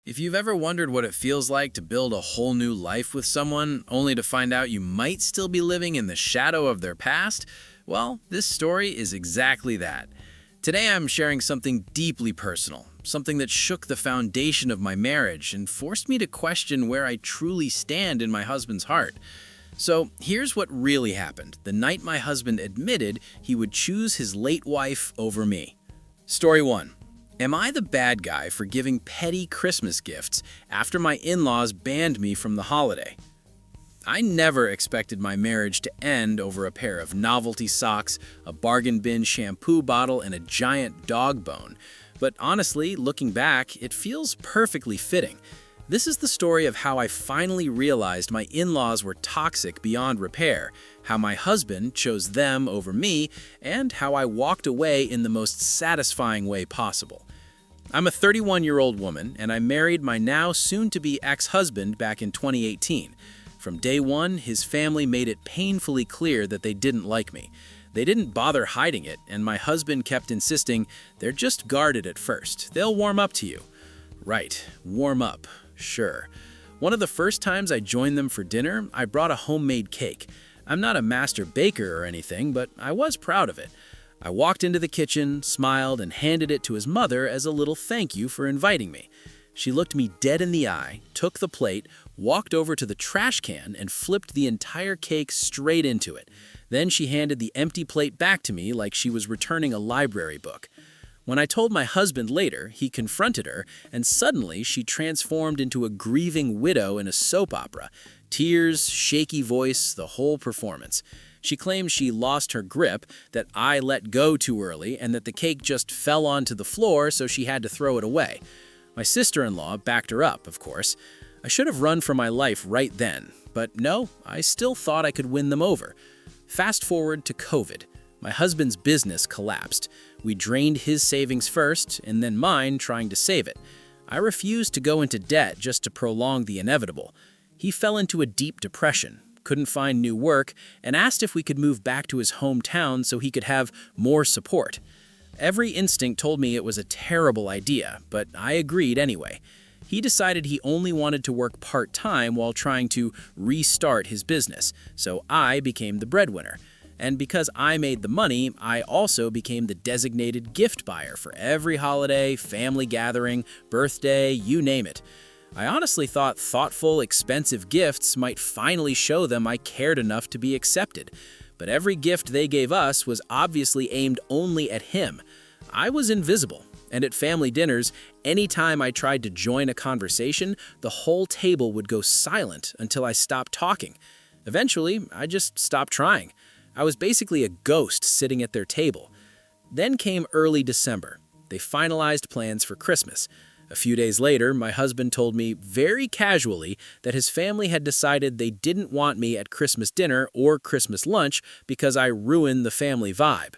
If you've ever wondered what it feels like to build a whole new life with someone, only to find out you might still be living in the shadow of their past, well, this story is exactly that. Today I'm sharing something deeply personal, something that shook the foundation of my marriage and forced me to question where I truly stand in my husband's heart. So here's what really happened the night my husband admitted he would choose his late wife over me. Story 1. Am I the bad guy for giving petty Christmas gifts after my in-laws banned me from the holiday? I never expected my marriage to end over a pair of novelty socks, a bargain bin shampoo bottle, and a giant dog bone. But honestly, looking back, it feels perfectly fitting. This is the story of how I finally realized my in-laws were toxic beyond repair, how my husband chose them over me, and how I walked away in the most satisfying way possible. I'm a 31-year-old woman, and I married my now soon-to-be ex-husband back in 2018. From day one, his family made it painfully clear that they didn't like me. They didn't bother hiding it, and my husband kept insisting, "They're just guarded at first. They'll warm up to you." Right, warm up, sure. One of the first times I joined them for dinner, I brought a homemade cake. I'm not a master baker or anything, but I was proud of it. I walked into the kitchen, smiled, and handed it to his mother as a little thank you for inviting me. She looked me dead in the eye, took the plate, walked over to the trash can, and flipped the entire cake straight into it. Then she handed the empty plate back to me like she was returning a library book. When I told my husband later, he confronted her, and suddenly she transformed into a grieving widow in a soap opera. Tears, shaky voice, the whole performance. She claimed she lost her grip, that I let go too early, and that the cake just fell onto the floor, so she had to throw it away. My sister-in-law backed her up, of course. I should have run for my life right then, but no, I still thought I could win them over. Fast forward to COVID. My husband's business collapsed. We drained his savings first, and then mine trying to save it. I refused to go into debt just to prolong the inevitable. He fell into a deep depression, couldn't find new work, and asked if we could move back to his hometown so he could have more support. Every instinct told me it was a terrible idea, but I agreed anyway. He decided he only wanted to work part-time while trying to restart his business, so I became the breadwinner. And because I made the money, I also became the designated gift buyer for every holiday, family gathering, birthday, you name it. I honestly thought thoughtful, expensive gifts might finally show them I cared enough to be accepted. But every gift they gave us was obviously aimed only at him. I was invisible, and at family dinners, anytime I tried to join a conversation, the whole table would go silent until I stopped talking. Eventually, I just stopped trying. I was basically a ghost sitting at their table. Then came early December. They finalized plans for Christmas. A few days later, my husband told me very casually that his family had decided they didn't want me at Christmas dinner or Christmas lunch because I ruined the family vibe.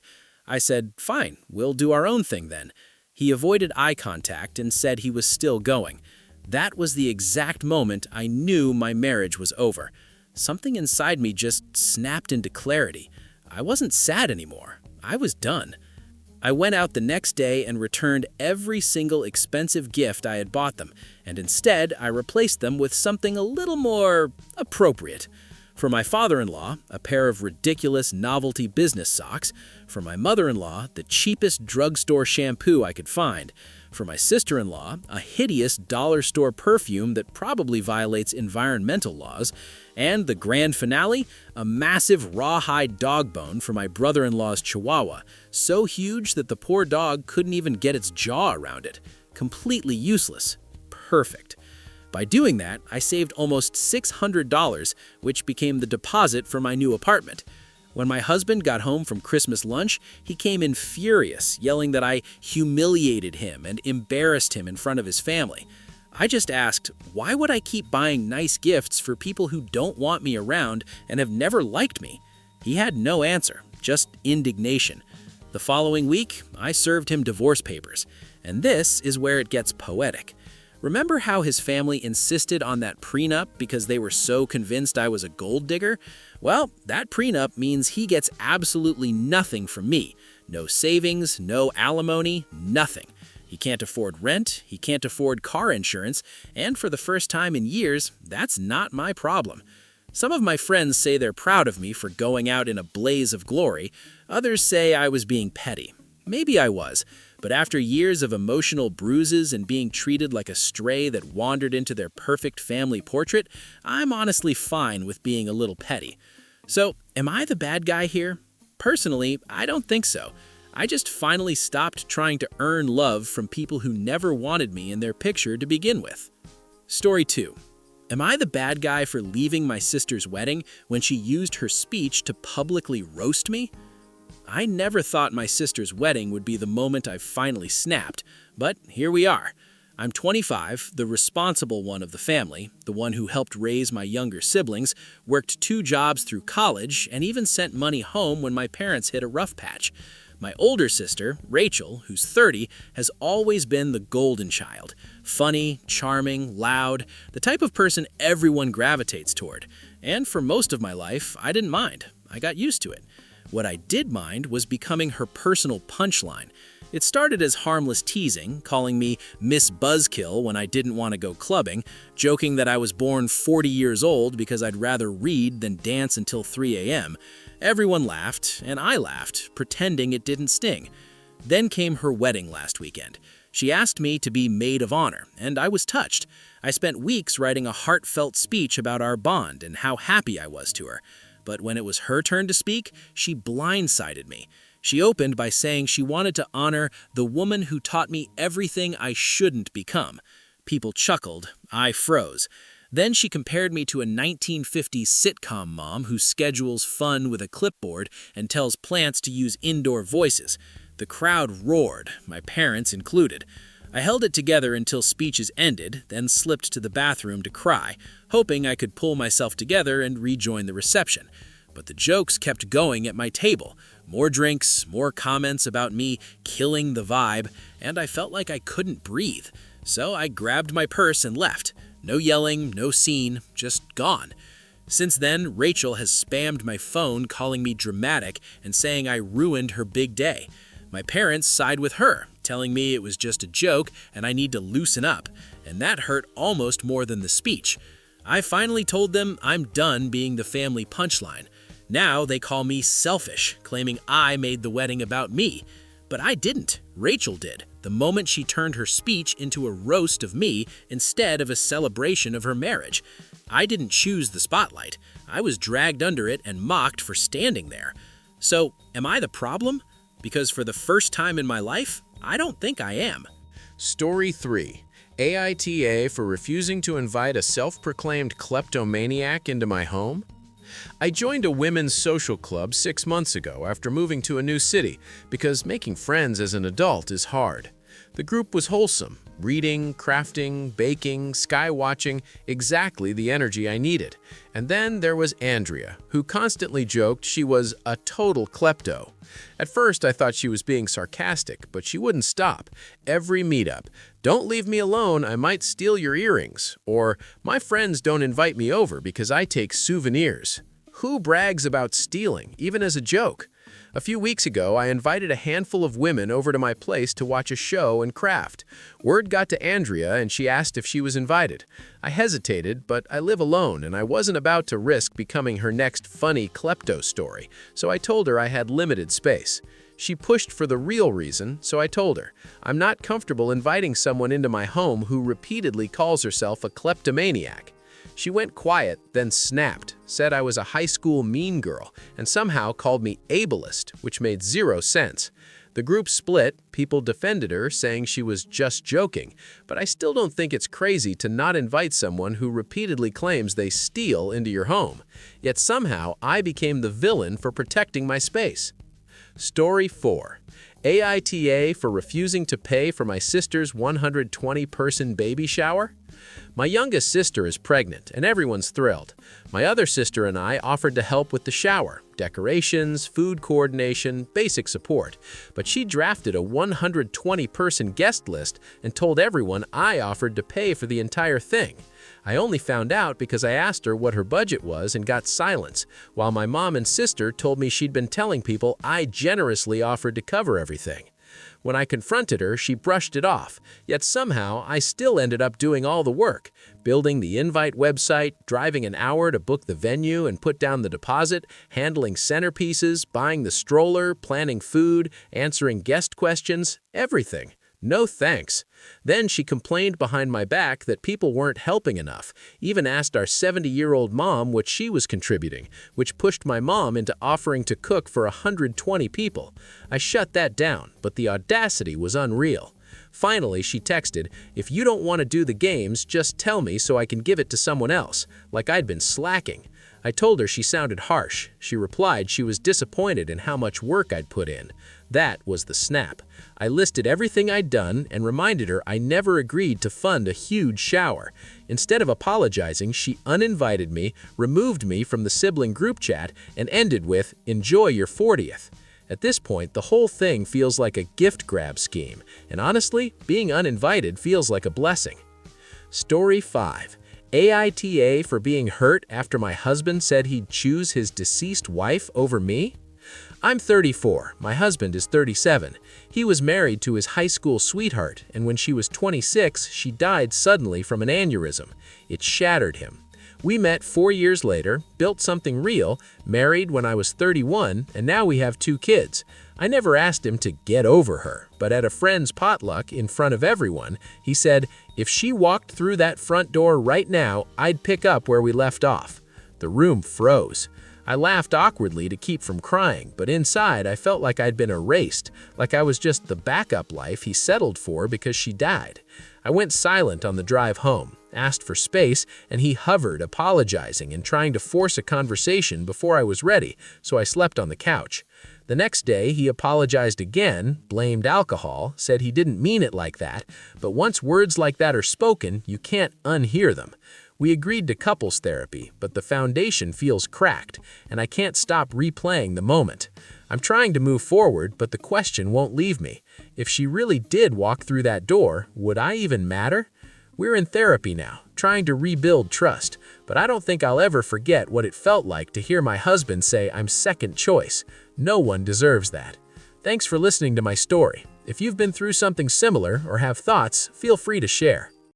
I said, "Fine, we'll do our own thing then." He avoided eye contact and said he was still going. That was the exact moment I knew my marriage was over. Something inside me just snapped into clarity. I wasn't sad anymore. I was done. I went out the next day and returned every single expensive gift I had bought them, and instead I replaced them with something a little more appropriate. For my father-in-law, a pair of ridiculous novelty business socks. For my mother-in-law, the cheapest drugstore shampoo I could find. For my sister-in-law, a hideous dollar store perfume that probably violates environmental laws. And the grand finale, a massive rawhide dog bone for my brother-in-law's chihuahua, so huge that the poor dog couldn't even get its jaw around it. Completely useless. Perfect. By doing that, I saved almost $600, which became the deposit for my new apartment. When my husband got home from Christmas lunch, he came in furious, yelling that I humiliated him and embarrassed him in front of his family. I just asked, why would I keep buying nice gifts for people who don't want me around and have never liked me? He had no answer, just indignation. The following week, I served him divorce papers, and this is where it gets poetic. Remember how his family insisted on that prenup because they were so convinced I was a gold digger? Well, that prenup means he gets absolutely nothing from me. No savings, no alimony, nothing. He can't afford rent, he can't afford car insurance, and for the first time in years, that's not my problem. Some of my friends say they're proud of me for going out in a blaze of glory. Others say I was being petty. Maybe I was, but after years of emotional bruises and being treated like a stray that wandered into their perfect family portrait, I'm honestly fine with being a little petty. So, am I the bad guy here? Personally, I don't think so. I just finally stopped trying to earn love from people who never wanted me in their picture to begin with. Story 2. Am I the bad guy for leaving my sister's wedding when she used her speech to publicly roast me? I never thought my sister's wedding would be the moment I finally snapped, but here we are. I'm 25, the responsible one of the family, the one who helped raise my younger siblings, worked 2 jobs through college, and even sent money home when my parents hit a rough patch. My older sister, Rachel, who's 30, has always been the golden child. Funny, charming, loud, the type of person everyone gravitates toward. And for most of my life, I didn't mind. I got used to it. What I did mind was becoming her personal punchline. It started as harmless teasing, calling me Miss Buzzkill when I didn't want to go clubbing, joking that I was born 40 years old because I'd rather read than dance until 3 a.m. Everyone laughed, and I laughed, pretending it didn't sting. Then came her wedding last weekend. She asked me to be maid of honor, and I was touched. I spent weeks writing a heartfelt speech about our bond and how happy I was to her. But when it was her turn to speak, she blindsided me. She opened by saying she wanted to honor the woman who taught me everything I shouldn't become. People chuckled. I froze. Then she compared me to a 1950s sitcom mom who schedules fun with a clipboard and tells plants to use indoor voices. The crowd roared, my parents included. I held it together until speeches ended, then slipped to the bathroom to cry, hoping I could pull myself together and rejoin the reception. But the jokes kept going at my table. More drinks, more comments about me killing the vibe, and I felt like I couldn't breathe. So I grabbed my purse and left. No yelling, no scene, just gone. Since then, Rachel has spammed my phone calling me dramatic and saying I ruined her big day. My parents side with her, telling me it was just a joke and I need to loosen up, and that hurt almost more than the speech. I finally told them I'm done being the family punchline. Now they call me selfish, claiming I made the wedding about me. But I didn't. Rachel did, the moment she turned her speech into a roast of me instead of a celebration of her marriage. I didn't choose the spotlight. I was dragged under it and mocked for standing there. So, am I the problem? Because for the first time in my life, I don't think I am. Story 3. AITA for refusing to invite a self-proclaimed kleptomaniac into my home? I joined a women's social club 6 months ago after moving to a new city because making friends as an adult is hard. The group was wholesome, reading, crafting, baking, skywatching, exactly the energy I needed. And then there was Andrea, who constantly joked she was a total klepto. At first, I thought she was being sarcastic, but she wouldn't stop. Every meetup, "Don't leave me alone, I might steal your earrings," or "My friends don't invite me over because I take souvenirs." Who brags about stealing, even as a joke? A few weeks ago, I invited a handful of women over to my place to watch a show and craft. Word got to Andrea, and she asked if she was invited. I hesitated, but I live alone, and I wasn't about to risk becoming her next funny klepto story, so I told her I had limited space. She pushed for the real reason, so I told her, I'm not comfortable inviting someone into my home who repeatedly calls herself a kleptomaniac. She went quiet, then snapped, said I was a high school mean girl, and somehow called me ableist, which made zero sense. The group split, people defended her, saying she was just joking, but I still don't think it's crazy to not invite someone who repeatedly claims they steal into your home. Yet somehow, I became the villain for protecting my space. Story 4. AITA for refusing to pay for my sister's 120-person baby shower? My youngest sister is pregnant, and everyone's thrilled. My other sister and I offered to help with the shower, decorations, food coordination, basic support, but she drafted a 120-person guest list and told everyone I offered to pay for the entire thing. I only found out because I asked her what her budget was and got silence, while my mom and sister told me she'd been telling people I generously offered to cover everything. When I confronted her, she brushed it off, yet somehow I still ended up doing all the work, building the invite website, driving an hour to book the venue and put down the deposit, handling centerpieces, buying the stroller, planning food, answering guest questions, everything. No thanks. Then she complained behind my back that people weren't helping enough, even asked our 70-year-old mom what she was contributing, which pushed my mom into offering to cook for 120 people. I shut that down, but the audacity was unreal. Finally, she texted, "If you don't want to do the games, just tell me so I can give it to someone else," like I'd been slacking. I told her she sounded harsh. She replied she was disappointed in how much work I'd put in. That was the snap. I listed everything I'd done and reminded her I never agreed to fund a huge shower. Instead of apologizing, she uninvited me, removed me from the sibling group chat, and ended with, "Enjoy your 40th." At this point, the whole thing feels like a gift grab scheme, and honestly, being uninvited feels like a blessing. Story 5. AITA for being hurt after my husband said he'd choose his deceased wife over me? I'm 34. My husband is 37. He was married to his high school sweetheart, and when she was 26, she died suddenly from an aneurysm. It shattered him. We met 4 years later, built something real, married when I was 31, and now we have 2 kids. I never asked him to get over her, but at a friend's potluck in front of everyone, he said, "If she walked through that front door right now, I'd pick up where we left off." The room froze. I laughed awkwardly to keep from crying, but inside I felt like I'd been erased, like I was just the backup life he settled for because she died. I went silent on the drive home, asked for space, and he hovered, apologizing and trying to force a conversation before I was ready, so I slept on the couch. The next day, he apologized again, blamed alcohol, said he didn't mean it like that, but once words like that are spoken, you can't unhear them. We agreed to couples therapy, but the foundation feels cracked, and I can't stop replaying the moment. I'm trying to move forward, but the question won't leave me. If she really did walk through that door, would I even matter? We're in therapy now, trying to rebuild trust, but I don't think I'll ever forget what it felt like to hear my husband say I'm second choice. No one deserves that. Thanks for listening to my story. If you've been through something similar or have thoughts, feel free to share.